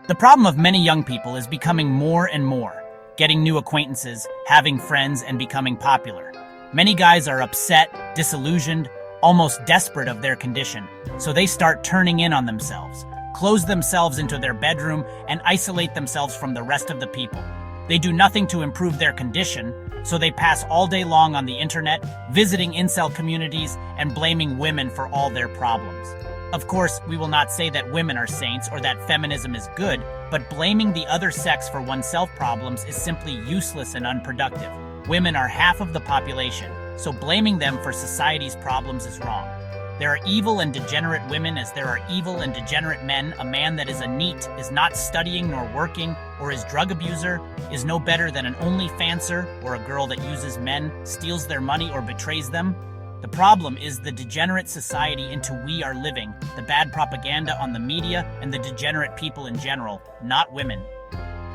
The problem of many young people is becoming more and more, getting new acquaintances, having friends, and becoming popular. Many guys are upset, disillusioned, almost desperate of their condition, so they start turning in on themselves, close themselves into their bedroom, and isolate themselves from the rest of the people. They do nothing to improve their condition, so they pass all day long on the internet, visiting incel communities and blaming women for all their problems. Of course, we will not say that women are saints or that feminism is good, but blaming the other sex for oneself problems is simply useless and unproductive. Women are half of the population, so blaming them for society's problems is wrong. There are evil and degenerate women as there are evil and degenerate men. A man that is a NEET, is not studying nor working, or is drug abuser, is no better than an OnlyFanser, or a girl that uses men, steals their money, or betrays them. The problem is the degenerate society into we are living, the bad propaganda on the media, and the degenerate people in general, not women.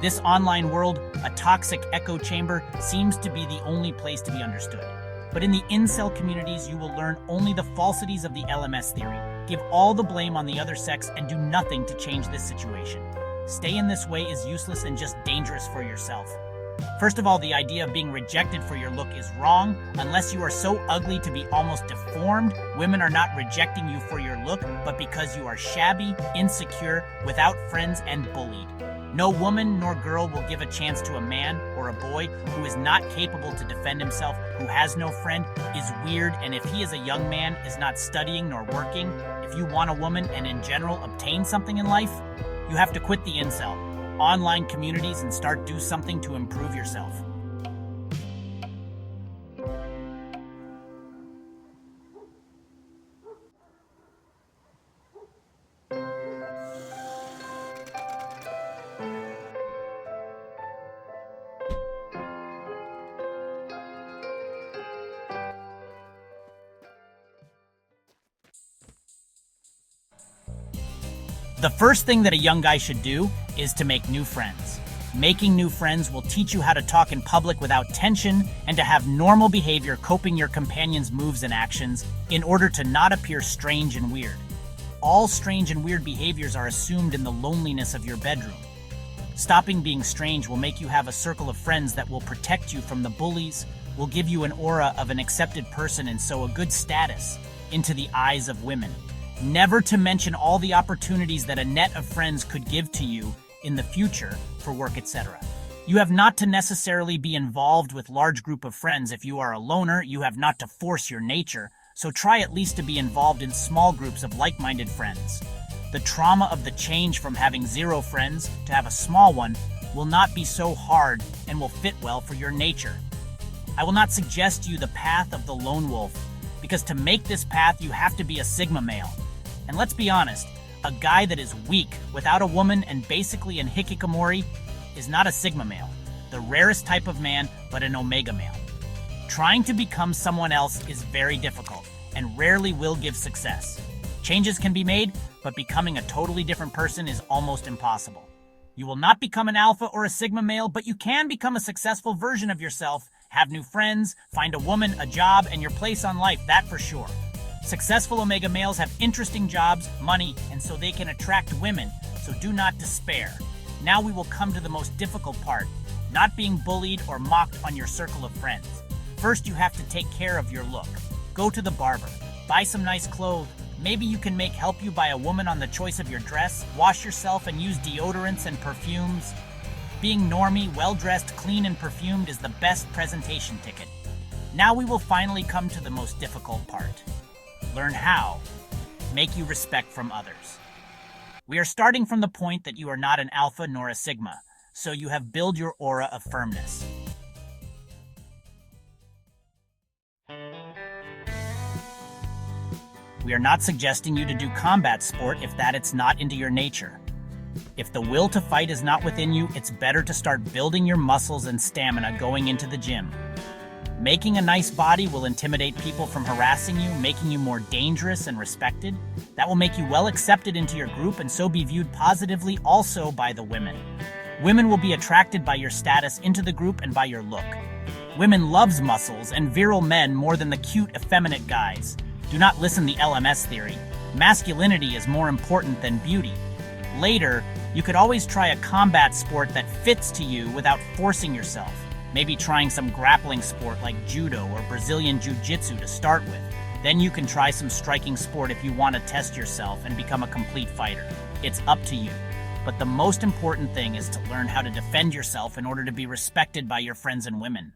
This online world, a toxic echo chamber, seems to be the only place to be understood. But in the incel communities, you will learn only the falsities of the LMS theory, give all the blame on the other sex, and do nothing to change this situation. Stay in this way is useless and just dangerous for yourself. First of all, the idea of being rejected for your look is wrong. Unless you are so ugly to be almost deformed, women are not rejecting you for your look, but because you are shabby, insecure, without friends, and bullied. No woman nor girl will give a chance to a man or a boy who is not capable to defend himself, who has no friend, is weird, and if he is a young man, is not studying nor working. If you want a woman and in general obtain something in life, you have to quit the incel, online communities, and start do something to improve yourself. The first thing that a young guy should do is to make new friends. Making new friends will teach you how to talk in public without tension and to have normal behavior coping your companion's moves and actions in order to not appear strange and weird. All strange and weird behaviors are assumed in the loneliness of your bedroom. Stopping being strange will make you have a circle of friends that will protect you from the bullies, will give you an aura of an accepted person and so a good status into the eyes of women. Never to mention all the opportunities that a net of friends could give to you in the future for work, etc. You have not to necessarily be involved with large group of friends. If you are a loner, you have not to force your nature, so try at least to be involved in small groups of like-minded friends. The trauma of the change from having 0 friends to have a small one will not be so hard and will fit well for your nature. I will not suggest you the path of the lone wolf, because to make this path you have to be a Sigma male. And let's be honest, a guy that is weak, without a woman, and basically an hikikomori is not a Sigma male, the rarest type of man, but an Omega male. Trying to become someone else is very difficult and rarely will give success. Changes can be made, but becoming a totally different person is almost impossible. You will not become an alpha or a Sigma male, but you can become a successful version of yourself, have new friends, find a woman, a job, and your place on life, that for sure. Successful Omega males have interesting jobs, money, and so they can attract women, so do not despair. Now we will come to the most difficult part, not being bullied or mocked on your circle of friends. First, you have to take care of your look. Go to the barber, buy some nice clothes. Maybe you can help you by a woman on the choice of your dress, wash yourself and use deodorants and perfumes. Being normie, well-dressed, clean, and perfumed is the best presentation ticket. Now we will finally come to the most difficult part. Learn how. Make you respect from others. We are starting from the point that you are not an alpha nor a sigma, so you have built your aura of firmness. We are not suggesting you to do combat sport if it's not into your nature. If the will to fight is not within you, it's better to start building your muscles and stamina going into the gym. Making a nice body will intimidate people from harassing you, making you more dangerous and respected. That will make you well accepted into your group and so be viewed positively also by the women. Women will be attracted by your status into the group and by your look. Women loves muscles and virile men more than the cute, effeminate guys. Do not listen to the LMS theory. Masculinity is more important than beauty. Later, You could always try a combat sport that fits to you without forcing yourself. Maybe trying some grappling sport like judo or Brazilian jiu-jitsu to start with. Then you can try some striking sport if you want to test yourself and become a complete fighter. It's up to you. But the most important thing is to learn how to defend yourself in order to be respected by your friends and women.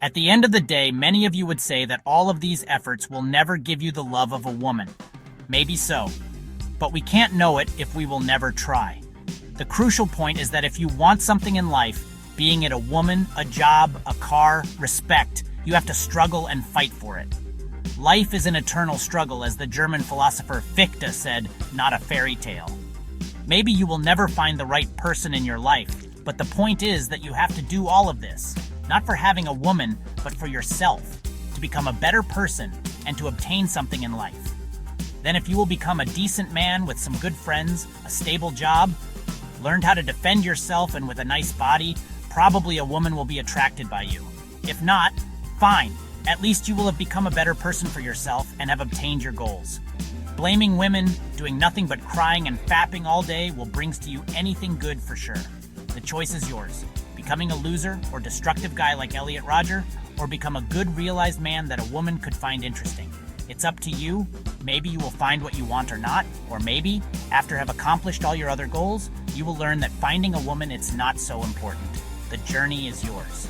At the end of the day, many of you would say that all of these efforts will never give you the love of a woman. Maybe so, but we can't know it if we will never try. The crucial point is that if you want something in life, being it a woman, a job, a car, respect, you have to struggle and fight for it. Life is an eternal struggle, as the German philosopher Fichte said, not a fairy tale. Maybe you will never find the right person in your life, but the point is that you have to do all of this, not for having a woman, but for yourself, to become a better person and to obtain something in life. Then if you will become a decent man with some good friends, a stable job, learned how to defend yourself, and with a nice body, probably a woman will be attracted by you. If not, fine. At least you will have become a better person for yourself and have obtained your goals. Blaming women, doing nothing but crying and fapping all day will bring to you anything good for sure. The choice is yours. Becoming a loser or destructive guy like Elliot Rodger, or become a good realized man that a woman could find interesting. It's up to you. Maybe you will find what you want or not, or maybe, after have accomplished all your other goals, you will learn that finding a woman, it's not so important. The journey is yours.